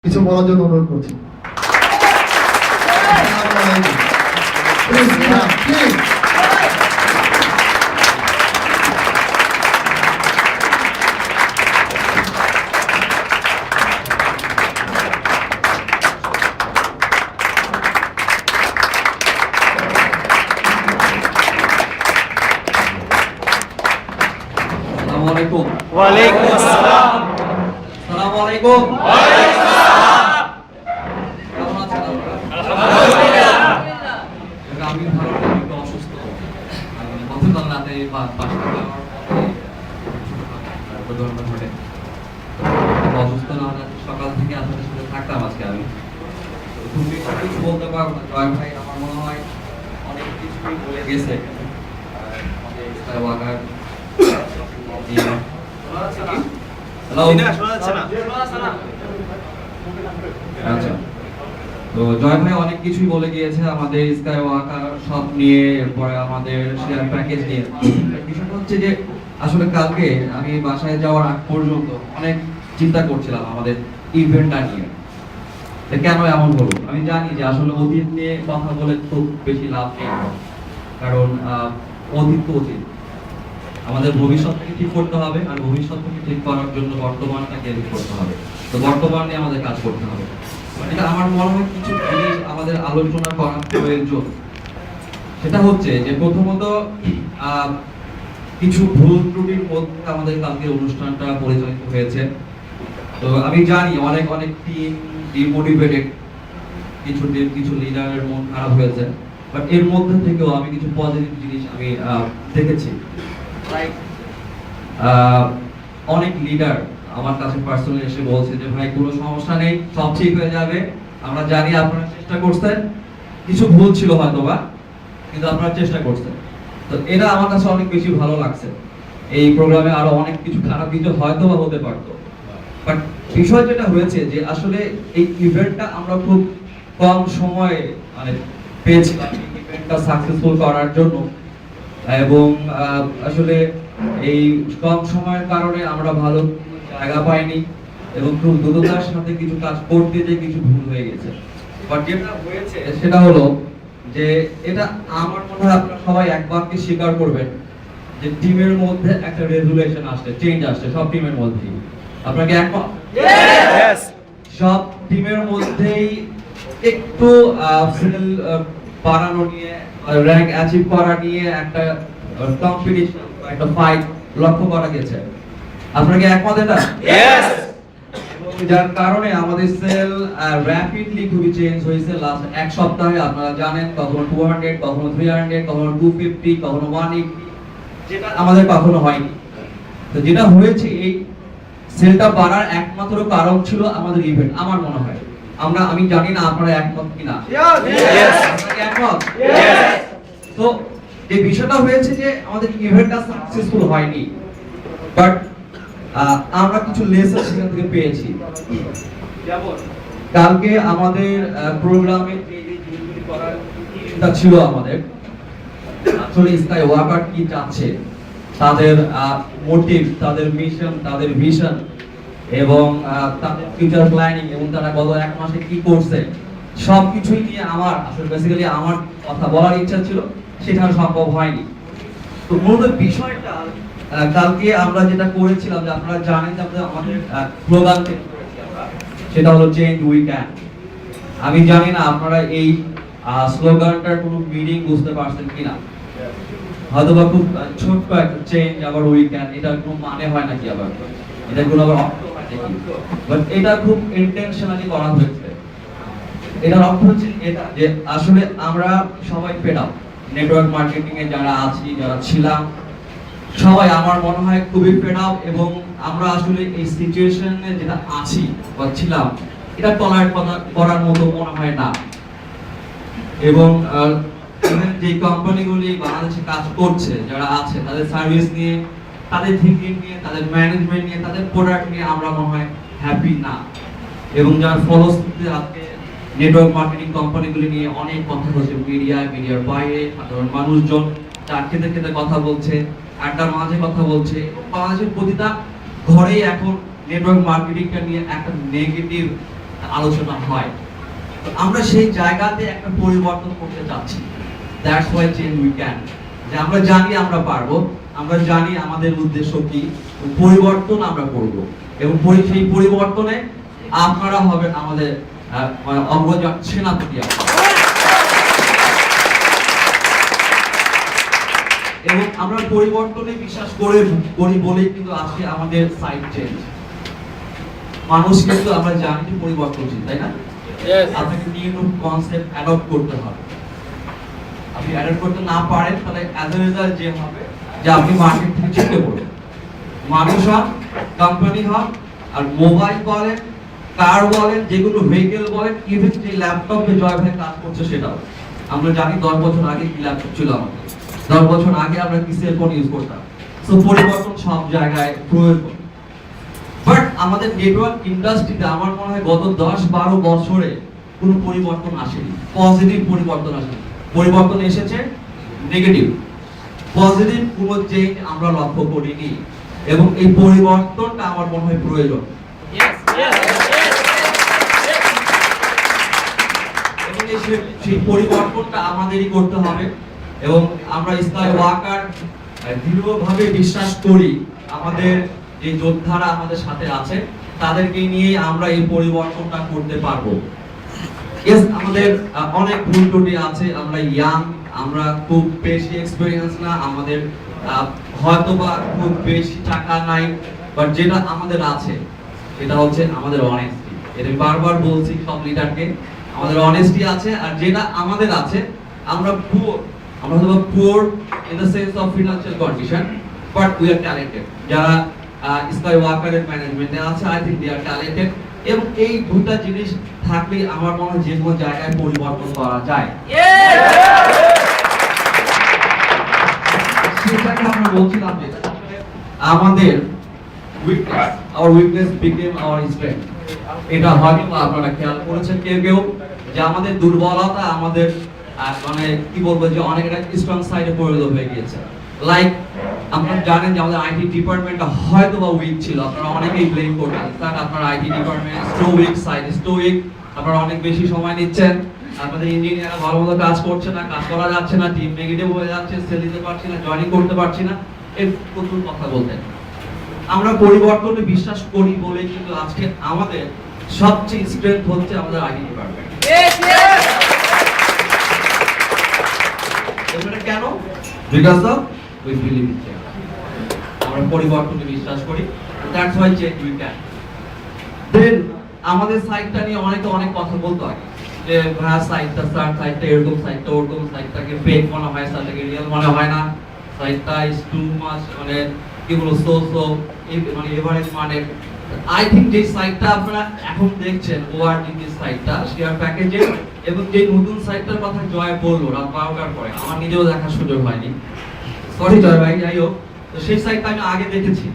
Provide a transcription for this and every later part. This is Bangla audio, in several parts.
কিছু বলার জন্য অনুরোধ করছি। ওয়ালাইকুম আসসালাম। আসসালামু আলাইকুম। কেমন আছেন আপনারা? আমি ভালো নেই, একটু অসুস্থ। গতকাল রাতে বাসায় যাওয়ার পথে দুর্ঘটনা ঘটে। অসুস্থ না হলে সকাল থেকে আপনাদের সাথে থাকতাম আজকে আমি। তুমি কিছু বলতে পারবো না জয় ভাই, আমার মনে হয় অনেক কিছুই বলে গেছে। আমাদের স্কাইওয়াকার আচ্ছা, তো জয় ভাই অনেক কিছুই বলে গিয়েছে আমাদের স্কাইওয়াকার সব নিয়ে, এরপরে আমাদের শেয়ার প্যাকেজ নিয়ে। বিষয়টা হচ্ছে যে আসলে কালকে আমি বাসায় যাওয়ার আগ পর্যন্ত অনেক চিন্তা করছিলাম আমাদের ইভেন্টটা নিয়ে, কেন এমন হলো। আমি জানি যে আসলে অতীত নিয়ে কথা বলে খুব বেশি লাভ নেই, কারণ অতীত তো অতীত। আমাদের ভবিষ্যৎকে ঠিক করতে হবে, আর ভবিষ্যৎকে ঠিক করার জন্য বর্তমানটাকে ঠিক করতে হবে। তো বর্তমান নিয়ে আমাদের কাজ করতে হবে। এটা আমার মনে হয় কিছু জিনিস আমাদের আলোচনা করা প্রয়োজন। সেটা হচ্ছে যে প্রথমত কিছু ভুল ত্রুটির মধ্যে আমাদের কালকে অনুষ্ঠানটা পরিচালিত হয়েছে। তো আমি জানি অনেক অনেক টিম ডিমোটিভেটেড, কিছু লিডারের মন খারাপ হয়েছে, বাট এর মধ্যে থেকেও আমি কিছু পজিটিভ জিনিস আমি দেখেছি। অনেক লিডার আমার কাছে পার্সোনালি এসে বলছে যে ভাই কোনো সমস্যা নেই, সব ঠিক হয়ে যাবে, আমরা জানি আপনারা চেষ্টা করছেন, কিছু ভুল ছিল হয়তোবা, কিন্তু আপনারা চেষ্টা করছেন। তো এটা আমার কাছে অনেক বেশি ভালো লাগছে। এই প্রোগ্রামে আরো অনেক কিছু খারাপ কিছু হয়তোবা হতে পারতো, বাট বিষয় যেটা হয়েছে যে আসলে এই ইভেন্টটা আমরা খুব কম সময়ে মানে পেয়েছিলাম ইভেন্টটা সাকসেসফুল করার জন্য, এবং আসলে এই কম সময়ের কারণে আমরা ভালো জায়গা পাইনি, এবং খুব দ্রুততার সাথে কিছু কাজ করতে যে কিছু ভুল হয়ে গেছে। বাট যেটা হয়েছে সেটা হলো যে এটা আমার মনে হয় আপনারা সবাই এক বাক্যে স্বীকার করবেন যে টিমের মধ্যে একটা রেজুলেশন আসছে, চেঞ্জ আসছে সব টিমের মধ্যেই। আপনাকে একমত? ইয়েস। সব টিমের মধ্যেই একটু বাড়ানো নিয়ে, র‍্যাঙ্ক অ্যাচিভ করা নিয়ে একটা কম্পিটিশন, একটা ফাইট লক্ষ্য করা গেছে। আপনারা কি একমত এটা? ইয়েস। যার কারণে আমাদের সেল র‍্যাপিডলি খুবই চেঞ্জ হয়েছে লাস্ট এক সপ্তাহে। আপনারা জানেন কখনো 200, কখনো 300, কখনো 250, কখনো 180, যেটা আমাদের কখনো হয়নি। তো যেটা হয়েছে এই সেলটা বাড়ার একমাত্র কারণ ছিল আমাদের ইভেন্ট, আমার মনে হয়। আমি জানি না আপনারা একমত কিনা। ইয়েস। আপনারা কি একমত? ইয়েস। তো এই বিষয়টা হয়েছে যে আমাদের ইভেন্টটা সাকসেসফুল হয়নি, বাট আমরা কিছু লেসন সেখান থেকে পেয়েছি। যেমন কালকে আমাদের প্রোগ্রামে যে জিনিসগুলি করার চিন্তা ছিল আমাদের, আসলে স্কাইওয়াকার কি চাচ্ছে, তাদের মোটিভ, তাদের মিশন, তাদের ভিশন, এবং তাদের ফিউচার প্ল্যানিং, এবং তারা গত এক মাসে কি করছে, সবকিছুই নিয়ে আমার আসলে বেসিক্যালি আমার কথা বলার ইচ্ছা ছিল, সেটা সম্ভব হয়নি। তো মূলত বিষয়টা কালকে আমরা যেটা করেছিলাম, যে আপনারা জানেন যে আমাদের স্লোগান চেঞ্জ করেছি আমরা, সেটা হলো চেঞ্জ উই ক্যান। আমি জানি না আপনারা এই স্লোগানটার কোনো মিনিং বুঝতে পারছেন কিনা। হয়তোবা খুব ছোট্ট একটা চেঞ্জ, আবার উই ক্যান, এটা কোনো মানে হয় নাকি, আবার এটা কোনো আবার অর্থ হয় নাকি, বাট এটা খুব ইন্টেনশনালি করা হয়েছে। এটার অর্থ হচ্ছে এটা যে আসলে আমরা সবাই ফেড আপ, নেটওয়ার্ক মার্কেটিং এ যারা আছি, যারা ছিলাম, সবাই আমার মনে হয় খুবই ফেড আপ, এবং আমরা আসলে এই সিচুয়েশনে যেটা আছি বা ছিলাম, এটা টলারেট করার মতো মনে হয় না। এবং যে কোম্পানিগুলি বাংলাদেশে কাজ করছে, যারা আছে, তাদের সার্ভিস নিয়ে, তাদের থিঙ্কিং নিয়ে, তাদের ম্যানেজমেন্ট নিয়ে, তাদের প্রোডাক্ট নিয়ে আমরা মনে হয় হ্যাপি না। এবং যার ফলশ্রুতিতে আজকে নেটওয়ার্ক মার্কেটিং কোম্পানিগুলি নিয়ে অনেক কথা হচ্ছে, মিডিয়ার বাইরে সাধারণ মানুষজন চার খেতে খেতে কথা বলছে, আড্ডার মাঝে কথা বলছে। বাংলাদেশের প্রতিটা ঘরেই এখন নেটওয়ার্ক মার্কেটিংটা নিয়ে একটা নেগেটিভ আলোচনা হয়। তো আমরা সেই জায়গাতে একটা পরিবর্তন করতে যাচ্ছি। That's why change we can. যে আমরা জানি আমরা পারবো, আমরা জানি আমাদের উদ্দেশ্য কি, পরিবর্তন আমরা করব এবং সেই পরিবর্তনে আপনারা হবেন আমাদের অগ্রযাত্রী সেনাপতি। এবং আমরা পরিবর্তনে বিশ্বাস করি বলেই কিন্তু আজকে আমাদের সাইড চেঞ্জ। মানুষ কিন্তু আমরা জানি যে পরিবর্তনশীল, তাই না? আপনাকে নিউ কনসেপ্ট অ্যাডপ্ট করতে হবে। আপনি অ্যাডপ্ট করতে না পারেন তাহলে অ্যাজ এ রেজাল্ট যে হবে যে আপনি মার্কেট থেকে ছিটকে পড়বেন। মানুষ হন, কোম্পানি হন, আর মোবাইল বলেন, কার বলেন, যেগুলো ভেহিকেল বলেন, ইভেন যে ল্যাপটপে জয় ভাই কাজ করছে সেটাও। আমরা জানি 10 বছর আগে কি ল্যাপটপ ছিল আমাদের, 10 বছর আগে আমরা কি সেল ফোন ইউজ করতাম। সো পরিবর্তন সব জায়গায় প্রয়োজন। বাট আমাদের নেটওয়ার্ক ইন্ডাস্ট্রিতে আমার মনে হয় গত 10-12 বছরে কোনো পরিবর্তন আসেনি, পজিটিভ পরিবর্তন আসেনি। পরিবর্তন এসেছে নেগেটিভ, পজিটিভ কোনো চেঞ্জ আমরা লক্ষ্য করিনি এবং এই পরিবর্তনটা আমার মনে হয় প্রয়োজন। এবং সেই পরিবর্তনটা আমাদেরই করতে হবে এবং আমরা স্কাই ওয়াকার দৃঢ়ভাবে বিশ্বাস করি আমাদের যে যোদ্ধারা আমাদের সাথে আছে তাদেরকে নিয়ে আমরা এই পরিবর্তনটা করতে পারবো। ইয়েস, আমাদের অনেক ভুল ত্রুটি আছে, আমরা ইয়াং, আমরা খুব বেশি এক্সপেরিয়েন্স না, আমাদের হয়তোবা খুব বেশি টাকা নাই, বাট যেটা আমাদের আছে সেটা হচ্ছে আমাদের অনেস্টি। এটা বারবার বলছি সব লিডারকে, আমাদের অনেস্টি আছে। আর যেটা আমাদের আছে, আমরা হয়তো poor in the sense of financial condition, but we are talented. যারা স্কাই ওয়াকারের ম্যানেজমেন্টে আছে, I think they are talented. এবং এই দুটো জিনিস থাকলে আমার মনে হয় যে কোনো জায়গায় পরিবর্তন করা যায়। সেটাকে আমরা বলছিলাম যে আমাদের weakness, our weakness became our strength. এটা হয়তো আপনারা খেয়াল করেছেন কেউ যে আমাদের দুর্বলতা আমাদের মানে কি বলবো যে অনেক একটা স্ট্রং সাইডে পরিণত হয়ে গিয়েছে। লাইক আপনারা জানেন যে আমাদের আইটি ডিপার্টমেন্টটা হয়তো বা উইক ছিল, আপনারা অনেকেই ব্লেম করতেন স্যার আপনার আইটি ডিপার্টমেন্ট স্টোইক, আপনারা অনেক বেশি সময় নিচ্ছেন, আপনাদের ইঞ্জিনিয়াররা ভালো মতো কাজ করছে না, কাজ করা যাচ্ছে না, টিম নেগেটিভ হয়ে যাচ্ছে, সেল দিতে পারছি না, জয়েনিং করতে পারছি না, এর প্রচুর কথা বলতেন। আমরা পরিবর্তনে বিশ্বাস করি বলে কিন্তু আজকে আমাদের সবচেয়ে স্ট্রেংথ হচ্ছে আমাদের আইটি ডিপার্টমেন্ট। এটা কেন? Because of we believe in change. আমরা পরিবর্তনে বিশ্বাস করি, that's why change we can. Then আমাদের সাইটটা নিয়ে অনেক কথা বলতো আগে যে ভাই সাইটটা এরকম, সাইটটা ওরকম, সাইটটাকে ফেক মনে হয়, সাইটটাকে রিয়েল মনে হয় না, সাইটটা ইজ টু মাচ মানে কি বলবো সো মানে এভারেজ মানে। আই থিংক যে সাইটটা আপনারা এখন দেখছেন ওআরডিপি সাইটটা শেয়ার প্যাকেজে, এবং যে নতুন সাইটটার কথা জয় বললো রাত 12টার পরে, আমার নিজেও দেখার সুযোগ হয়নি, সরি জয় ভাই, যাই হোক, তো সেই সাইটটা আমি আগে দেখেছি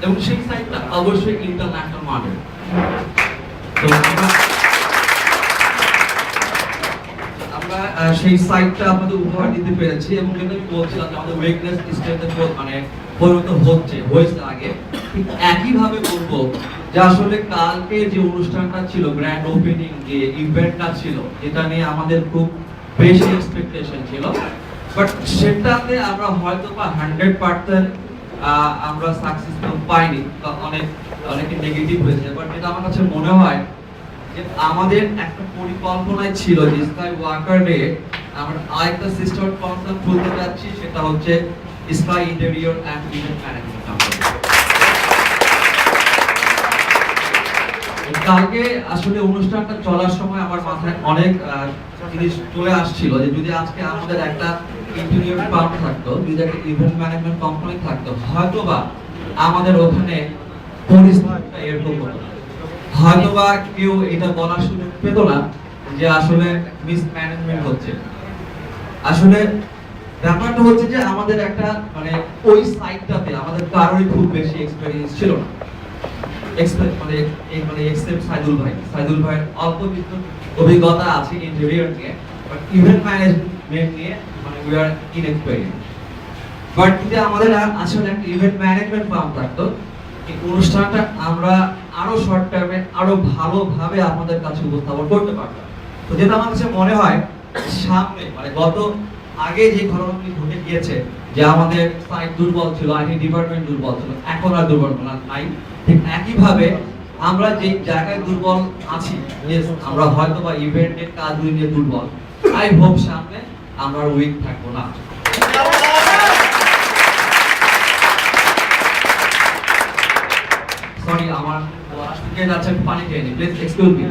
এবং সেই সাইটটা অবশ্যই ইন্টারন্যাশনাল মানের। তো আমরা সেই সাইটটা আমাদের উপহার দিতে পেরেছি এবং যেটা আমি বলছিলাম যে আমাদের উইকনেস স্ট্রেংথে মানে পরিণত হয়েছে আগে। ঠিক একইভাবে বলবো যে আসলে কালকে যে অনুষ্ঠানটা ছিল, গ্র্যান্ড ওপেনিং যে ইভেন্টটা ছিল, যেটা নিয়ে আমাদের খুব বেশি এক্সপেকটেশন ছিল, বাট সেটাতে আমরা হয়তো বা 100% আমরা সাকসেসফুল পাইনি, বা অনেকে নেগেটিভ হয়েছে। বাট যেটা আমার কাছে মনে হয় যে আমাদের একটা পরিকল্পনায় ছিল যে স্কাই ওয়াকারে আমরা আরেকটা সিস্টেম কনসেপ্ট খুলতে যাচ্ছি, সেটা হচ্ছে sky interior and event management company. কালকে আসলে অনুষ্ঠানটা চলার সময় আমার মাথায় অনেক জিনিস চলে আসছিল যে যদি আজকে আমাদের একটা ইন্টেরিয়র ফার্ম থাকতো, যদি একটা ইভেন্ট ম্যানেজমেন্ট কোম্পানি থাকতো, হয়তোবা আমাদের ওখানে পরিস্থিতিটা এরকম হতো না, হয়তোবা কেউ এটা বলার সুযোগ পেত না যে আসলে মিসম্যানেজমেন্ট হচ্ছে। আসলে ব্যাপারটা হচ্ছে যে আমাদের একটা মানে ওই সাইটটাতে আমাদের কারোরই খুব বেশি এক্সপেরিয়েন্স ছিল না, এক্সেপ্ট সাইদুল ভাইয়ের অল্প কিছু অভিজ্ঞতা আছে ইন্টেরিয়র নিয়ে, বাট ইভেন্ট ম্যানেজমেন্ট নিয়ে মানে উই আর ইনএক্সপেরিয়েন্স। বাট যদি আমাদের আসলে একটা ইভেন্ট ম্যানেজমেন্ট ফার্ম থাকতো, এই অনুষ্ঠানটা আমরা আরো শর্ট টার্মে আরো ভালোভাবে আপনাদের কাছে উপস্থাপন করতে পারতাম। তো যেটা আমার কাছে মনে হয় সামনে মানে গত আগে যে ঘটনাটি ঘটে গিয়েছে যে আমাদের সাইট দুর্বল ছিল, আইটি ডিপার্টমেন্ট দুর্বল ছিল, এখন আর দুর্বল নাই। ঠিক একইভাবে আমরা যে জায়গায় দুর্বল আছি, yes, আমরা হয়তো বা ইভেন্টের কাজগুলি নিয়ে দুর্বল, আই হোপ সামনে আমরা উইক থাকবো না। সরি, আমার আসতে যাচ্ছে, আমি পানি খেয়ে নি, প্লিজ এক্সকিউজ মি।